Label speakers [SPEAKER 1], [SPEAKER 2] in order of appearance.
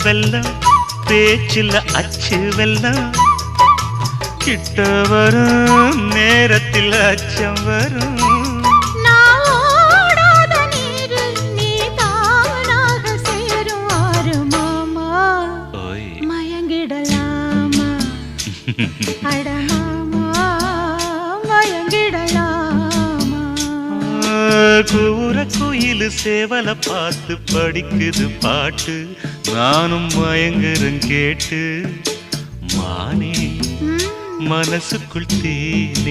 [SPEAKER 1] வெல்லம் பேச்சில் அச்சு வெல்லம் கிட்ட வரும் நேரத்தில் அச்சம் வரும் கூற குயிலு சேவல பார்த்து படிக்குது பாட்டு நானும் மயங்குறேன் கேட்டு மானே மனசுக்குள் தேனே